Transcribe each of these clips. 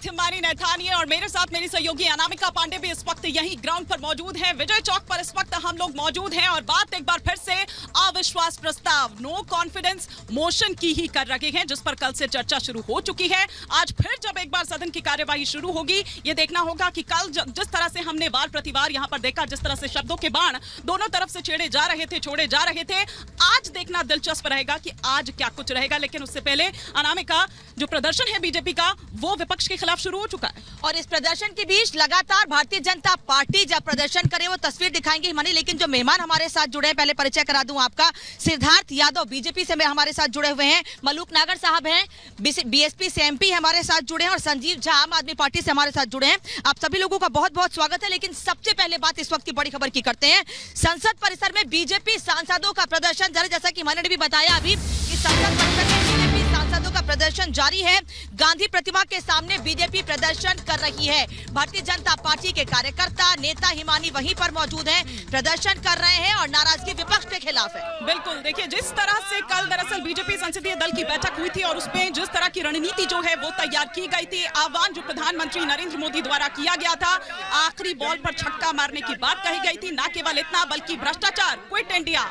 हिमानी नैथानी और मेरे साथ मेरी सहयोगी अनामिका पांडे भी इस वक्त यही ग्राउंड पर मौजूद हैं। विजय चौक पर इस वक्त हम लोग मौजूद हैं और बात एक बार फिर से अविश्वास प्रस्ताव नो कॉन्फिडेंस मोशन की ही कर रहे हैं, जिस पर कल से चर्चा शुरू हो चुकी है। आज फिर जब एक बार सदन की कार्यवाही शुरू होगी, ये देखना होगा कि कल जिस तरह से हमने वार प्रतिवार यहाँ पर देखा, जिस तरह से शब्दों के बाण दोनों तरफ से छेड़े जा रहे थे, छोड़े जा रहे थे, आज देखना दिलचस्प रहेगा कि आज क्या कुछ रहेगा। लेकिन उससे पहले अनामिका, जो प्रदर्शन है बीजेपी का, वो विपक्ष के खिलाफ शुरू हो चुका है और इस प्रदर्शन के बीच लगातार भारतीय जनता पार्टी जब प्रदर्शन करे वो तस्वीर दिखाएंगे हिमानी। लेकिन जो मेहमान हमारे साथ जुड़े हैं, पहले परिचय करा दूं आपका। सिद्धार्थ यादव बीजेपी से हमारे साथ जुड़े हुए हैं, मलूक नागर साहब हैं बीएसपी से एमपी हमारे साथ जुड़े हैं और संजीव झा आम आदमी पार्टी से हमारे साथ जुड़े हैं। आप सभी लोगों का बहुत बहुत स्वागत है। लेकिन सबसे पहले बात इस वक्त की बड़ी खबर की करते हैं। संसद परिसर में बीजेपी सांसदों का प्रदर्शन जारी, जैसा कि मैंने भी बताया अभी कि संसद परिसर में बीजेपी सांसदों का प्रदर्शन जारी है। गांधी प्रतिमा के सामने बीजेपी प्रदर्शन कर रही है। भारतीय जनता पार्टी के कार्यकर्ता नेता हिमानी वहीं पर मौजूद हैं, प्रदर्शन कर रहे हैं और नाराजगी विपक्ष के खिलाफ है। बिल्कुल, देखिए जिस तरह से कल दरअसल बीजेपी संसदीय दल की बैठक हुई थी और उसमें जिस तरह की रणनीति जो है वो तैयार की गई थी, आह्वान जो प्रधानमंत्री नरेंद्र मोदी द्वारा किया गया था, आखिरी बॉल पर छक्का मारने की बात कही गई थी। न केवल इतना बल्कि भ्रष्टाचार क्विट इंडिया,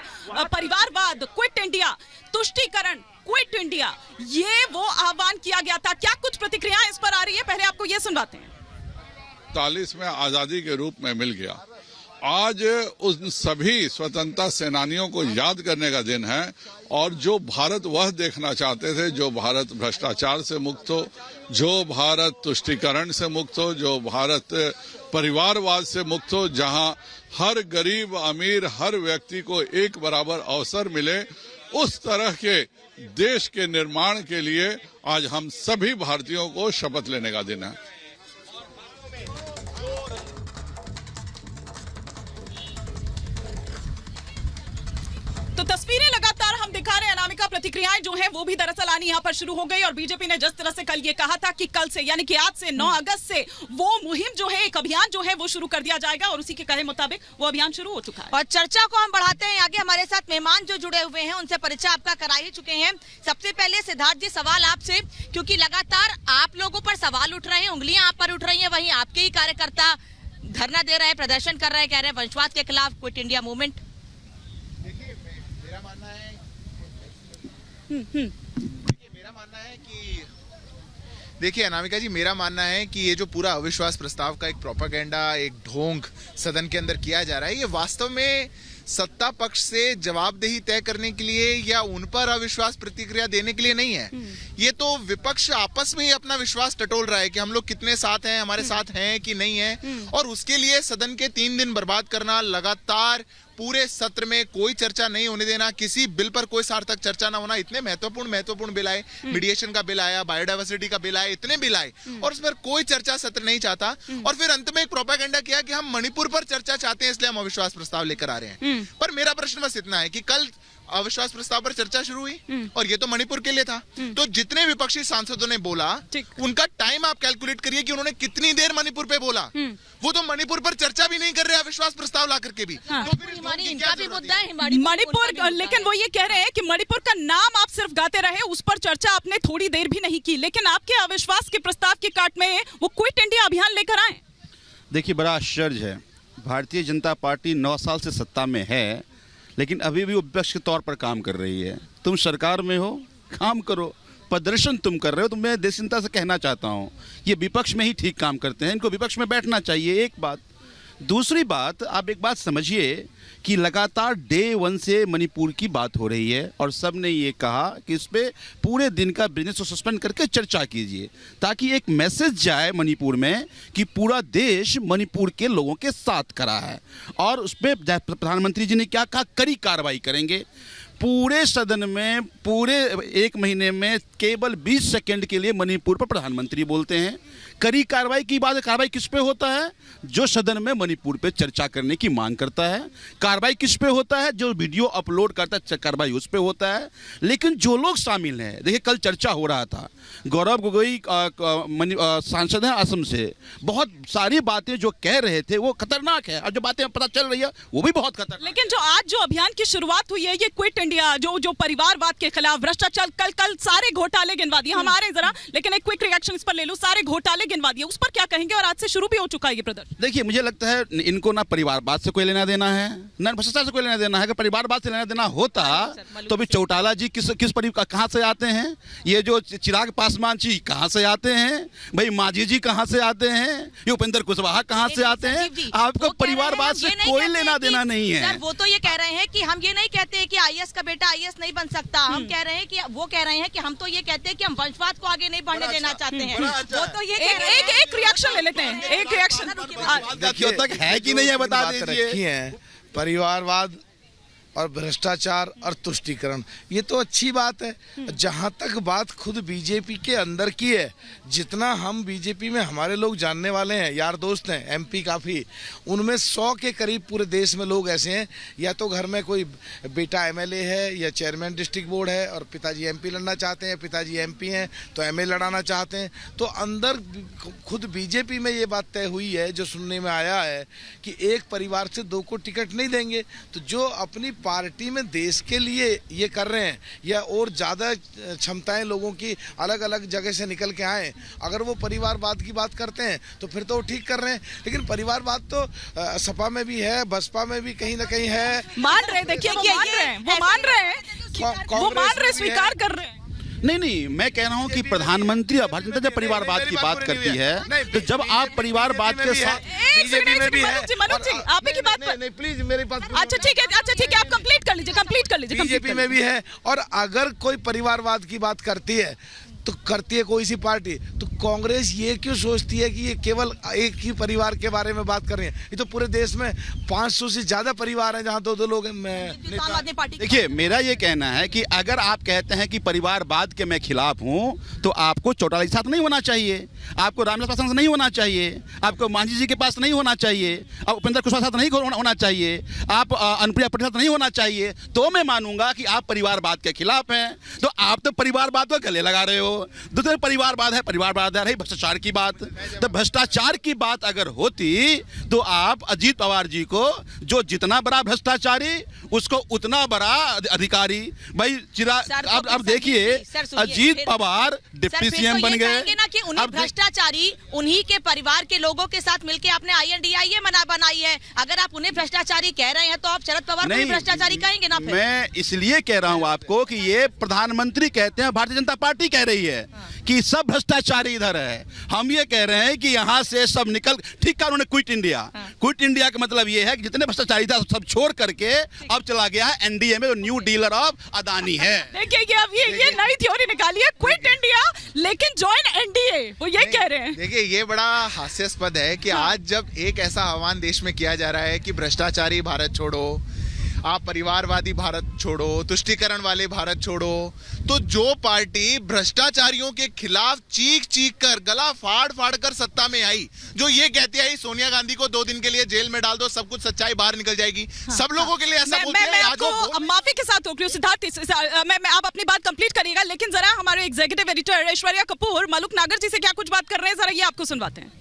परिवारवाद क्विट इंडिया, तुष्टीकरण क्विट इंडिया, ये वो आह्वान किया गया था। क्या कुछ प्रतिक्रियाएं इस पर आ रही है, पहले आपको ये सुनवाते हैं। 40 में आजादी के रूप में मिल गया। आज उन सभी स्वतंत्रता सेनानियों को याद करने का दिन है और जो भारत वह देखना चाहते थे, जो भारत भ्रष्टाचार से मुक्त हो, जो भारत तुष्टीकरण से मुक्त हो, जो भारत परिवारवाद से मुक्त हो, जहां हर गरीब अमीर हर व्यक्ति को एक बराबर अवसर मिले, उस तरह के देश के निर्माण के लिए आज हम सभी भारतीयों को शपथ लेने का दिन है। तो तस्वीरें लगातार हम दिखा रहे हैं, अनामिका, प्रतिक्रियाएं जो हैं वो भी दरअसल आनी यहाँ पर शुरू हो गई और बीजेपी ने जिस तरह से कल ये कहा था कि कल से यानी कि आज से 9 अगस्त से वो मुहिम जो है, एक अभियान जो है वो शुरू कर दिया जाएगा और उसी के कहे मुताबिक वो अभियान शुरू हो चुका है। और चर्चा को हम बढ़ाते हैं आगे। हमारे साथ मेहमान जो जुड़े हुए हैं उनसे परिचय आपका करा ही चुके हैं। सबसे पहले सिद्धार्थ जी, सवाल आपसे, क्योंकि लगातार आप लोगों पर सवाल उठ रहे हैं, उंगलियां आप पर उठ रही है, वहीं आपके ही कार्यकर्ता धरना दे रहे हैं, प्रदर्शन कर रहे हैं, कह रहे हैं वंशवाद के खिलाफ क्विट इंडिया मूवमेंट। देखिए अनामिका जी, मेरा मानना है कि ये जो पूरा अविश्वास प्रस्ताव का एक प्रोपेगेंडा, एक ढोंग सदन के अंदर किया जा रहा है, ये वास्तव में सत्ता पक्ष से जवाबदेही तय करने के लिए या उन पर अविश्वास प्रतिक्रिया देने के लिए नहीं है। ये तो विपक्ष आपस में ही अपना विश्वास टटोल रहा है कि हम लोग कितने साथ हैं, हमारे साथ हैं कि नहीं है, और उसके लिए सदन के 3 दिन बर्बाद करना, लगातार पूरे सत्र में कोई चर्चा नहीं होने देना, किसी बिल पर कोई सार्थक चर्चा ना होना। इतने महत्वपूर्ण बिल आए, मीडिएशन का बिल आया, बायोडाइवर्सिटी का बिल आया, इतने बिल आए और उस पर कोई चर्चा सत्र नहीं चाहता और फिर अंत में एक प्रोपेगेंडा किया कि हम मणिपुर पर चर्चा चाहते हैं, इसलिए हम अविश्वास प्रस्ताव लेकर आ रहे हैं। पर मेरा प्रश्न बस इतना है कि कल अविश्वास प्रस्ताव पर चर्चा शुरू हुई और ये तो मणिपुर के लिए था, तो जितने विपक्षी सांसदों ने बोला उनका टाइम आप कैलकुलेट करिए कि उन्होंने कितनी देर मणिपुर पे बोला। वो तो मणिपुर पर चर्चा भी नहीं कर रहे अविश्वास प्रस्ताव ला करके भी। हाँ। तो फिर इनका भी मुद्दा है मणिपुर, लेकिन वो ये कह रहे हैं कि मणिपुर का नाम आप सिर्फ गाते रहे, उस पर चर्चा आपने थोड़ी देर भी नहीं की, लेकिन आपके अविश्वास के प्रस्ताव की काट में वो क्विट इंडिया अभियान लेकर आए। देखिए, बड़ा आश्चर्य है, भारतीय जनता पार्टी 9 साल से सत्ता में है लेकिन अभी भी वो विपक्ष के तौर पर काम कर रही है। तुम सरकार में हो, काम करो, प्रदर्शन तुम कर रहे हो, तो मैं देश जनता से कहना चाहता हूँ ये विपक्ष में ही ठीक काम करते हैं, इनको विपक्ष में बैठना चाहिए। एक बात। दूसरी बात, आप एक बात समझिए कि लगातार डे 1 से मणिपुर की बात हो रही है और सब ने ये कहा कि इस पर पूरे दिन का बिजनेस को सस्पेंड करके चर्चा कीजिए ताकि एक मैसेज जाए मणिपुर में कि पूरा देश मणिपुर के लोगों के साथ खड़ा है। और उस पर प्रधानमंत्री जी ने क्या कहा, कड़ी कार्रवाई करेंगे। पूरे सदन में पूरे 1 महीने में केवल 20 सेकंड के लिए मणिपुर पर प्रधानमंत्री बोलते हैं। कड़ी कार्रवाई की बात, कार्रवाई किस पे होता है? जो सदन में मणिपुर पे चर्चा करने की मांग करता है। कार्रवाई किस पे होता है? जो वीडियो अपलोड करता है, कार्रवाई उस पे होता है। लेकिन जो लोग शामिल हैं, देखिए कल चर्चा हो रहा था, गौरव गोगोई सांसद हैं असम से, बहुत सारी बातें जो कह रहे थे वो खतरनाक है और जो बातें पता चल रही है वो भी बहुत खतरनाक। लेकिन जो आज जो अभियान की शुरुआत हुई है, ये क्विट इंडिया, जो परिवारवाद के खिलाफ भ्रष्टाचार, कल सारे घोटाले गिनवा दिए, हम आ रहे हैं जरा, लेकिन एक क्विक रिएक्शन इस पर ले लूं, सारे घोटाले गिनवा दिए, उस पर क्या कहेंगे? और आज से शुरू भी हो चुका है ये प्रदर्शन। देखिए, मुझे लगता है इनको ना परिवारवाद से कोई लेना देना है, ना भ्रष्टाचार से कोई लेना देना है। अगर परिवारवाद से लेना देना होता तो भी चौटाला जी किस परिवार कहाँ से आते हैं? ये जो चिराग पासवान जी कहाँ से आते हैं? भाई मांझी जी कहाँ से आते हैं? ये उपेंद्र कुशवाहा कहाँ से आते हैं? आपको परिवारवाद से कोई लेना देना नहीं है। सर, वो तो ये कह रहे हैं कि हम ये नहीं कहते हैं कि आईएएस का बेटा आईएएस नहीं बन सकता। हम कह रहे हैं कि वो कह रहे हैं कि हम तो ये कहते हैं कि हम वंशवाद को आगे नहीं बढ़ने देना चाहते हैं। वो तो ये एक रिएक्शन ले लेते हैं, एक रिएक्शन। देखिए तक है कि नहीं है, बता दीजिए। परिवारवाद और भ्रष्टाचार और तुष्टीकरण, ये तो अच्छी बात है। जहाँ तक बात खुद बीजेपी के अंदर की है, जितना हम बीजेपी में हमारे लोग जानने वाले हैं, यार दोस्त हैं, एमपी काफ़ी, उनमें 100 के करीब पूरे देश में लोग ऐसे हैं, या तो घर में कोई बेटा एमएलए है या चेयरमैन डिस्ट्रिक्ट बोर्ड है और पिताजी एमपी लड़ना चाहते हैं, पिताजी एमपी हैं तो एमएलए लड़ाना चाहते हैं। तो अंदर खुद बीजेपी में ये बात तय हुई है, जो सुनने में आया है कि एक परिवार से 2 को टिकट नहीं देंगे। तो जो अपनी पार्टी में देश के लिए ये कर रहे हैं या और ज़्यादा क्षमताएं लोगों की अलग अलग जगह से निकल के आए, अगर वो परिवारवाद की बात करते हैं तो फिर तो ठीक कर रहे हैं। लेकिन परिवारवाद तो सपा में भी है, बसपा में भी कहीं ना कहीं है। मान रहे, देखिए वो मान रहे हैं, वो मान रहे, स्वीकार कर रहे हैं। नहीं, मैं कह रहा हूं कि प्रधानमंत्री और भारतीय जनता जब परिवारवाद की बात करती है, तो जब आप परिवारवाद के साथ बीजेपी में भी है। मनोज जी, आप ही की बात पर नहीं, प्लीज मेरी बात। अच्छा ठीक है, आप कंप्लीट कर लीजिए। बीजेपी में भी है, और अगर कोई परिवारवाद की बात करती है तो करती है कोई सी पार्टी, तो कांग्रेस ये क्यों सोचती है कि ये केवल एक ही परिवार के बारे में बात कर रही है? ये तो पूरे देश में 500 से ज्यादा परिवार हैं जहाँ 2-2 लोग हैं। देखिए, मेरा ये कहना है कि अगर आप कहते हैं कि परिवारवाद के मैं खिलाफ हूं, तो आपको चौटाला के साथ नहीं होना चाहिए, आपको रामविलास पासवान से नहीं होना चाहिए, आपको मांझी जी के पास नहीं होना चाहिए, आप उपेंद्र कुशवाहा के साथ नहीं होना चाहिए, आप अनुप्रिया पटेल के साथ नहीं होना चाहिए, तो मैं मानूंगा कि आप परिवारवाद के खिलाफ हैं। तो आप तो परिवारवाद को गले लगा रहे हो। दूसरे परिवारवाद है रही भ्रष्टाचार की बात। तो भ्रष्टाचार की बात अगर होती तो आप अजीत पवार जी को, जो जितना बड़ा भ्रष्टाचारी उसको उतना बड़ा अधिकारी, भाई अब देखिए अजीत पवार डिप्टी सीएम बन गए ना कि उन्हीं भ्रष्टाचारी, उन्हीं के परिवार के लोगों के साथ मिलकर आपने INDIA बनाई है। अगर आप उन्हें भ्रष्टाचारी कह रहे हैं तो आप शरद पवार को भी भ्रष्टाचारी कहेंगे ना? मैं इसलिए कह रहा हूं आपको कि ये प्रधानमंत्री कहते हैं, भारतीय जनता पार्टी कह रही है कि सब भ्रष्टाचारी इधर है। हम ये कह रहे हैं कि यहाँ से सब निकल, ठीक है, उन्होंने क्विट इंडिया का मतलब ये है कि जितने भ्रष्टाचारी था सब छोड़ करके अब चला गया है एनडीए में, जो न्यू डीलर ऑफ अदानी है। देखिए अब ये नई थ्योरी निकाली है, क्विट इंडिया लेकिन जॉइन एनडीए, वो ये कह रहे हैं। देखिए, ये बड़ा हास्यास्पद है कि आज जब एक ऐसा आह्वान देश में किया जा रहा है कि भ्रष्टाचारी भारत छोड़ो, आप परिवारवादी भारत छोड़ो, तुष्टीकरण वाले भारत छोड़ो, तो जो पार्टी भ्रष्टाचारियों के खिलाफ चीख कर, गला फाड़ कर सत्ता में आई, जो ये कहती आई सोनिया गांधी को 2 दिन के लिए जेल में डाल दो, सब कुछ सच्चाई बाहर निकल जाएगी। सब लोगों के लिए ऐसा बोलती है। मैं आपको माफी के साथ रोक रही हूं सिद्धार्थ, मैं आप अपनी बात कंप्लीट करिएगा, लेकिन जरा हमारे एग्जीक्यूटिव एडिटर ऐश्वर्या कपूर मलुक नागर जी से क्या कुछ बात कर रहे हैं, जरा ये आपको सुनवाते हैं।